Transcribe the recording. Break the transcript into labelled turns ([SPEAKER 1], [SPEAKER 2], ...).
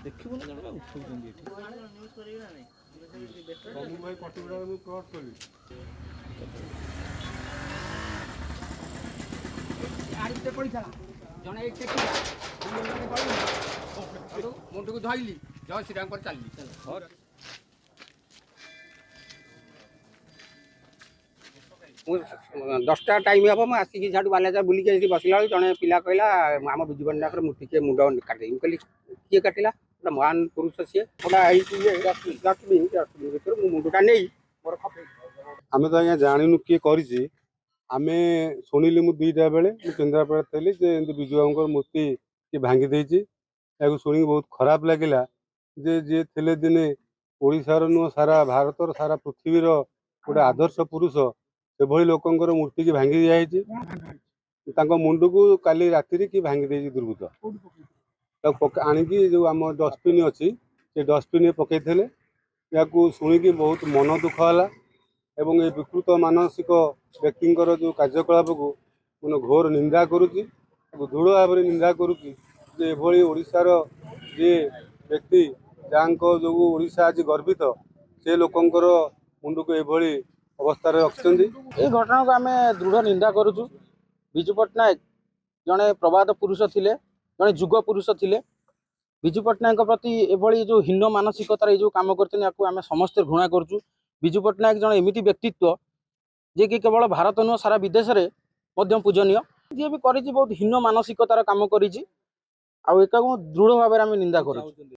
[SPEAKER 1] ଦେଖିବୁ ନା ଜଣେ ଉଠଉଛନ୍ତି ଏଠି
[SPEAKER 2] ସବୁ ଭାଇ କଟିଗୁଡ଼ା ମୁଁ କ୍ରସ୍ କଲି
[SPEAKER 3] ଜଣେ ମୁଣ୍ଡକୁ ଧଇଲି ଜୟ ଶ୍ରୀରାମ କରି ଚାଲିଲି। ମୁଁ 10ଟା ଟାଇମ୍ ହେବ ମୁଁ ଆସିକି ଝାଡ଼ୁ ବାଲିଯାତ୍ରା ବୁଲିକି ଆସିକି ବସିଲା ବେଳକୁ ଜଣେ ପିଲା କହିଲା ଆମ ବିଜୁପଟ୍ଟନାୟକର ମୂର୍ତ୍ତି କିଏ ମୁଣ୍ଡ କାଟିଦେବି। ମୁଁ କହିଲି କିଏ କାଟିଲା? ଗୋଟେ ମହାନ ପୁରୁଷ ସିଏ ଗୋଟା ହେଇଛି ଡଷ୍ଟବିନ୍ ଭିତରୁ ମୁଁ ମୁଣ୍ଡଟା ନେଇ ମୋର
[SPEAKER 2] ଆମେ ତ ଆଜ୍ଞା ଜାଣିନୁ କିଏ କରିଛି। ଆମେ ଶୁଣିଲି ମୁଁ 2ଟା ବେଳେ ମୁଁ କେନ୍ଦ୍ରାପଡ଼ା ଥିଲି ଯେ ଏମିତି ବିଜୁବାବୁଙ୍କର ମୂର୍ତ୍ତି କିଏ ଭାଙ୍ଗି ଦେଇଛି। ଏହାକୁ ଶୁଣିକି ବହୁତ ଖରାପ ଲାଗିଲା ଯେ ଯିଏ ଥିଲେ ଦିନେ ଓଡ଼ିଶାର ନୁହଁ ସାରା ଭାରତର ସାରା ପୃଥିବୀର ଗୋଟେ ଆଦର୍ଶ ପୁରୁଷ ସେଭଳି ଲୋକଙ୍କର ମୂର୍ତ୍ତିକି ଭାଙ୍ଗି ଦିଆଯାଇଛି। ତାଙ୍କ ମୁଣ୍ଡକୁ କାଲି ରାତିରେ କିଏ ଭାଙ୍ଗି ଦେଇଛି ଦୁର୍ବୃତ୍ତ। ତାକୁ ଆଣିକି ଯେଉଁ ଆମ ଡଷ୍ଟବିନ୍ ଅଛି ସେ ଡଷ୍ଟବିନ୍ରେ ପକାଇଥିଲେ। ଏହାକୁ ଶୁଣିକି ବହୁତ ମନ ଦୁଃଖ ହେଲା ଏବଂ ଏ ବିକୃତ ମାନସିକ ବ୍ୟକ୍ତିଙ୍କର ଯେଉଁ କାର୍ଯ୍ୟକଳାପକୁ ମୁଁ ଘୋର ନିନ୍ଦା କରୁଛି। ତାକୁ ଦୃଢ଼ ଭାବରେ ନିନ୍ଦା କରୁଛି ଯେ ଏଭଳି ଓଡ଼ିଶାର ଯିଏ ବ୍ୟକ୍ତି ଯାହାଙ୍କ ଯୋଗୁଁ ଓଡ଼ିଶା ଆଜି ଗର୍ବିତ ସେ ଲୋକଙ୍କର ମୁଣ୍ଡକୁ ଏଭଳି ଅବସ୍ଥାରେ ରଖିଛନ୍ତି।
[SPEAKER 4] এই ঘটনাକୁ ଆମେ ଦୃଢ଼ ନିନ୍ଦା କରୁଛୁ। ବିଜୁ ପଟ୍ଟନାୟକ ଜଣେ ପ୍ରବାଦ ପୁରୁଷ ଥିଲେ, ଜଣେ ଯୁଗ ପୁରୁଷ ଥିଲେ। ବିଜୁ ପଟ୍ଟନାୟକଙ୍କ ପ୍ରତି ଏଭଳି ଯେଉଁ ହୀନ ମାନସିକତାର ଏଇ ଯେଉଁ କାମ କରୁଛନ୍ତି ୟାକୁ ଆମେ ସମସ୍ତେ ଘୃଣା କରୁଛୁ। ବିଜୁ ପଟ୍ଟନାୟକ ଜଣେ ଏମିତି ବ୍ୟକ୍ତିତ୍ୱ ଯିଏକି କେବଳ ଭାରତ ନୁହଁ ସାରା ବିଦେଶରେ ମଧ୍ୟ ପୂଜନୀୟ। ଯିଏ ବି କରିଛି ବହୁତ ହୀନ ମାନସିକତାର କାମ କରିଛି ଆଉ ଏଟାକୁ ଦୃଢ଼ ଭାବରେ ଆମେ ନିନ୍ଦା କରୁଛୁ।